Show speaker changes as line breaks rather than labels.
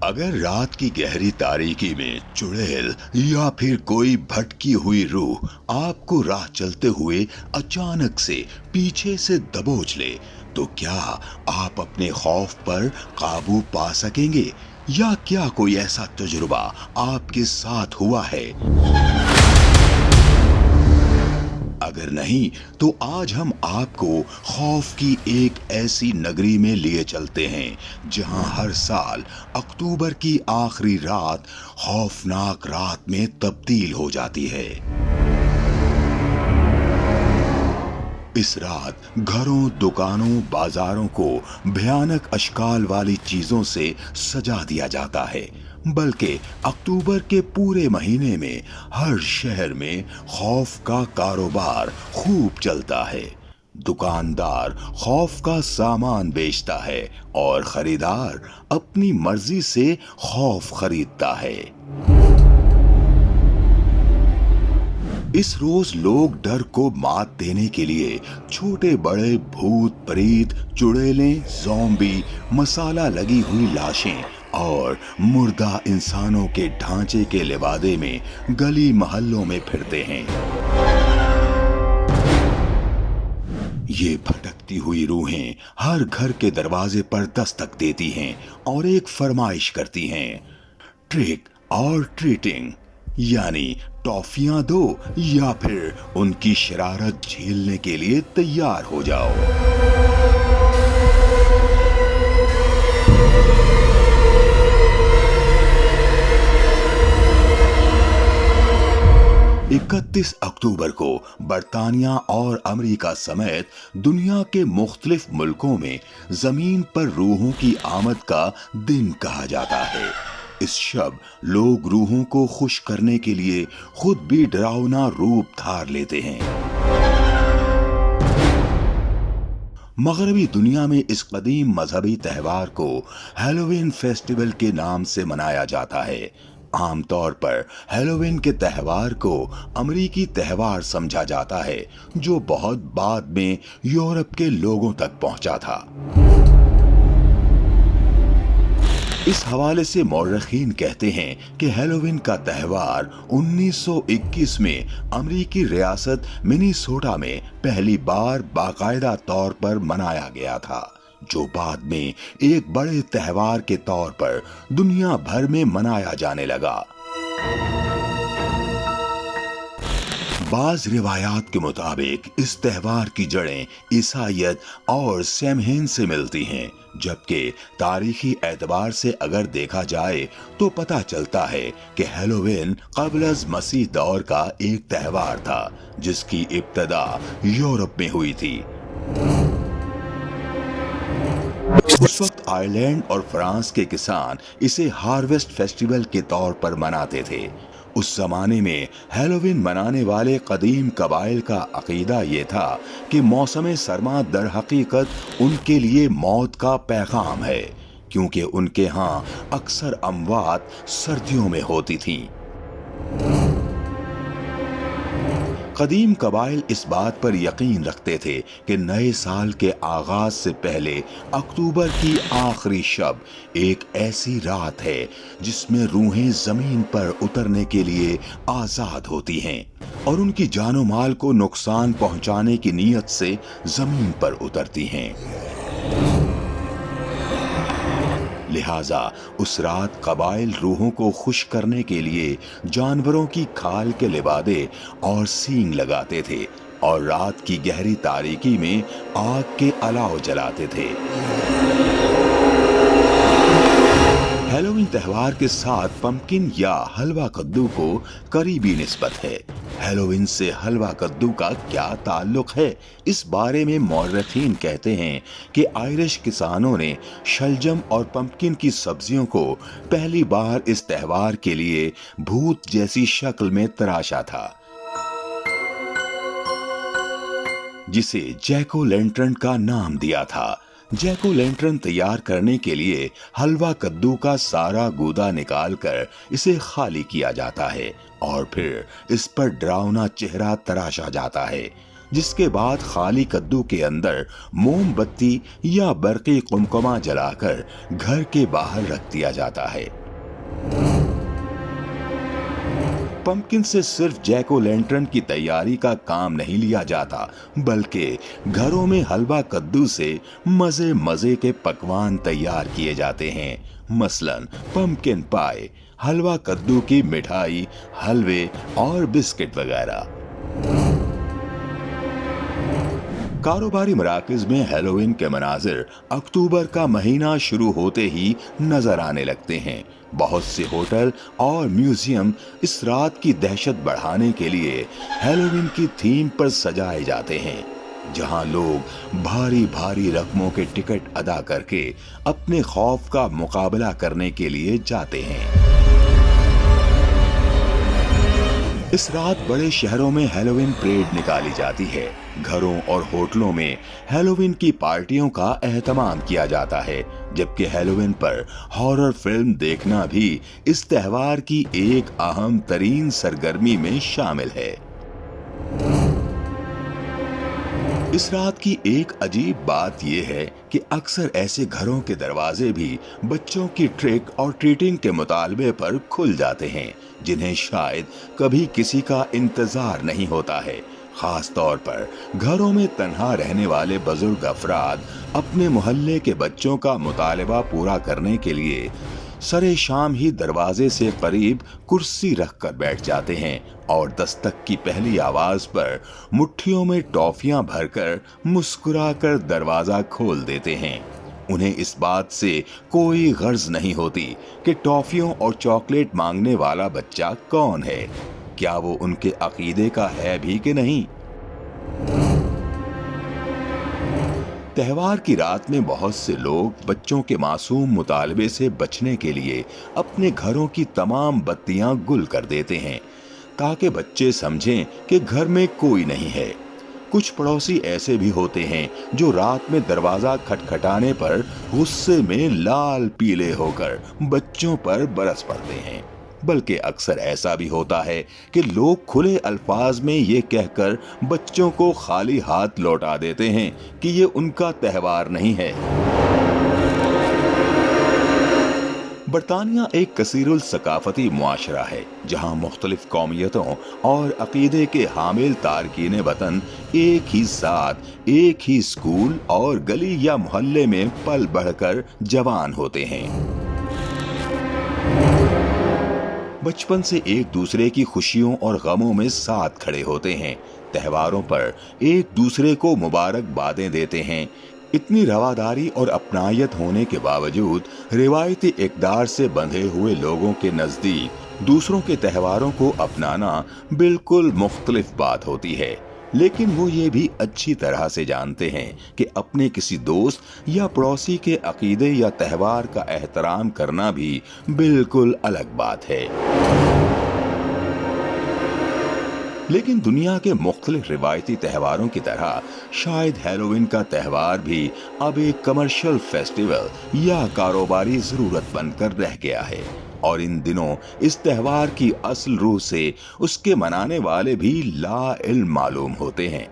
अगर रात की गहरी तारीकी में चुड़ैल या फिर कोई भटकी हुई रूह आपको राह चलते हुए अचानक से पीछे से दबोच ले, तो क्या आप अपने खौफ पर काबू पा सकेंगे? या क्या कोई ऐसा तजुर्बा आपके साथ हुआ है? अगर नहीं, तो आज हम आपको खौफ की एक ऐसी नगरी में लिए चलते हैं जहां हर साल अक्टूबर की आखिरी रात खौफनाक रात में तब्दील हो जाती है। इस रात घरों, दुकानों, बाजारों को भयानक अशकाल वाली चीजों से सजा दिया जाता है। बल्कि अक्टूबर के पूरे महीने में हर शहर में खौफ का कारोबार खूब चलता है। दुकानदार खौफ का सामान बेचता है और खरीदार अपनी मर्जी से खौफ खरीदता है। इस रोज लोग डर को मात देने के लिए छोटे बड़े भूत, प्रेत, चुड़ैलें, ज़ॉम्बी, मसाला लगी हुई लाशें और मुर्दा इंसानों के ढांचे के लिबादे में गली मोहल्लों में फिरते हैं। ये भटकती हुई रूहें हर घर के दरवाजे पर दस्तक देती हैं और एक फरमाइश करती हैं, ट्रिक और ट्रीटिंग, यानी टॉफियां दो या फिर उनकी शरारत झेलने के लिए तैयार हो जाओ। 31 अक्टूबर को बरतानिया और अमेरिका समेत दुनिया के मुख्तलिफ मुल्कों में जमीन पर रूहों की आमद का दिन कहा जाता है। इस शब लोग रूहों को खुश करने के लिए खुद भी डरावना रूप धार लेते हैं। मगरबी दुनिया में इस कदीम मजहबी त्यौहार को हैलोवीन फेस्टिवल के नाम से मनाया जाता है। आमतौर पर हैलोवीन के त्यौहार को अमरीकी त्यौहार समझा जाता है, जो बहुत बाद में यूरोप के लोगों तक पहुंचा था। इस हवाले से मौरखीन कहते हैं कि हैलोवीन का त्यौहार 1921 में अमरीकी रियासत मिनीसोटा में पहली बार बाकायदा तौर पर मनाया गया था, जो बाद में एक बड़े त्यौहार के तौर पर दुनिया भर में मनाया जाने लगा। बाज रिवायात के मुताबिक इस त्यौहार की जड़ें ईसाईयत और सैमहेन से मिलती हैं, जबकि तारीखी एतबार से अगर देखा जाए तो पता चलता है कि हैलोवीन क़ब्ल मसीह दौर का एक त्यौहार था, जिसकी इब्तिदा यूरोप में हुई थी। उस वक्त आयरलैंड और फ्रांस के किसान इसे हार्वेस्ट फेस्टिवल के तौर पर मनाते थे। उस जमाने में हैलोवीन मनाने वाले कदीम कबाइल का अकीदा ये था कि मौसम सरमा दर हकीकत उनके लिए मौत का पैगाम है, क्योंकि उनके यहाँ अक्सर अमवात सर्दियों में होती थीं। कदीम कबाइल इस बात पर यकीन रखते थे कि नए साल के आगाज से पहले अक्टूबर की आखिरी शब एक ऐसी रात है जिसमें रूहें जमीन पर उतरने के लिए आजाद होती हैं और उनकी जानो माल को नुकसान पहुंचाने की नीयत से जमीन पर उतरती हैं। लिहाजा उस रात कबाइल रूहों को खुश करने के लिए जानवरों की खाल के लिबादे और सींग लगाते थे और रात की गहरी तारीकी में आग के अलाव जलाते थे। हैलोवीन त्यौहार के साथ पंपकिन या हलवा कद्दू को करीबी निस्बत है। हैलोवीन से हलवा कद्दू का क्या ताल्लुक है? इस बारे में मौरखीन कहते हैं कि आयरिश किसानों ने शलजम और पंपकिन की सब्जियों को पहली बार इस त्यौहार के लिए भूत जैसी शक्ल में तराशा था, जिसे जैक ओ लैंटर्न का नाम दिया था। जैक ओ लैंटर्न तैयार करने के लिए हलवा कद्दू का सारा गूदा निकालकर इसे खाली किया जाता है और फिर इस पर डरावना चेहरा तराशा जाता है। जिसके बाद खाली कद्दू के अंदर मोमबत्ती या बरकी कुमकुमा जलाकर घर के बाहर रख दिया जाता है। पंपकिन से सिर्फ जैक ओ लैंटर्न की तैयारी का काम नहीं लिया जाता, बल्कि घरों में हलवा कद्दू से मजे मजे के पकवान तैयार किए जाते हैं। मसलन पंपकिन पाई, हलवा कद्दू की मिठाई, हलवे और बिस्किट वगैरह। कारोबारी मराकज में हैलोवीन के मनाजिर अक्टूबर का महीना शुरू होते ही नजर आने लगते हैं। बहुत से होटल और म्यूजियम इस रात की दहशत बढ़ाने के लिए हैलोवीन की थीम पर सजाए जाते हैं, जहां लोग भारी भारी रकमों के टिकट अदा करके अपने खौफ का मुकाबला करने के लिए जाते हैं। इस रात बड़े शहरों में हैलोवीन परेड निकाली जाती है। घरों और होटलों में हैलोवीन की पार्टियों का एहतमाम किया जाता है, जबकि हैलोवीन पर हॉरर फिल्म देखना भी इस त्योहार की एक अहम तरीन सरगर्मी में शामिल है। इस रात की एक अजीब बात यह है कि अक्सर ऐसे घरों के दरवाजे भी बच्चों की ट्रिक और ट्रीटिंग के मुतालबे पर खुल जाते हैं, जिन्हें शायद कभी किसी का इंतजार नहीं होता है। खास तौर पर घरों में तन्हा रहने वाले बुजुर्ग अफराद अपने मोहल्ले के बच्चों का मुतालबा पूरा करने के लिए सरे शाम ही दरवाजे से करीब कुर्सी रखकर बैठ जाते हैं और दस्तक की पहली आवाज पर मुट्ठियों में टॉफियां भरकर मुस्कुराकर दरवाजा खोल देते हैं। उन्हें इस बात से कोई गर्ज नहीं होती कि टॉफियों और चॉकलेट मांगने वाला बच्चा कौन है, क्या वो उनके अकीदे का है भी कि नहीं। त्योहार की रात में बहुत से लोग बच्चों के मासूम मुतालबे से बचने के लिए अपने घरों की तमाम बत्तियां गुल कर देते हैं, ताकि बच्चे समझें कि घर में कोई नहीं है। कुछ पड़ोसी ऐसे भी होते हैं जो रात में दरवाजा खटखटाने पर गुस्से में लाल पीले होकर बच्चों पर बरस पड़ते हैं। बल्कि अक्सर ऐसा भी होता है कि लोग खुले अल्फाज में ये कहकर बच्चों को खाली हाथ लौटा देते हैं कि ये उनका त्योहार नहीं है। बरतानिया एक कसीरुल सकाफती मुआशरा है, जहां मुख्तलिफ कौमियतों और अकीदे के हामिल तारकीन वतन एक ही साथ एक ही स्कूल और गली या मोहल्ले में पल बढ़कर जवान होते हैं। बचपन से एक दूसरे की खुशियों और गमों में साथ खड़े होते हैं। त्योहारों पर एक दूसरे को मुबारकबादें देते हैं। इतनी रवादारी और अपनायत होने के बावजूद रिवायती इक़दार से बंधे हुए लोगों के नजदीक दूसरों के त्योहारों को अपनाना बिल्कुल मुख्तलिफ बात होती है। लेकिन वो ये भी अच्छी तरह से जानते हैं कि अपने किसी दोस्त या पड़ोसी के अकीदे या त्योहार का एहतराम करना भी बिल्कुल अलग बात है। लेकिन दुनिया के मुख्तलिफ रिवायती त्योहारों की तरह शायद हैलोवीन का त्योहार भी अब एक कमर्शियल फेस्टिवल या कारोबारी जरूरत बनकर रह गया है, और इन दिनों इस त्योहार की असल रूह से उसके मनाने वाले भी ला इल्म मालूम होते हैं।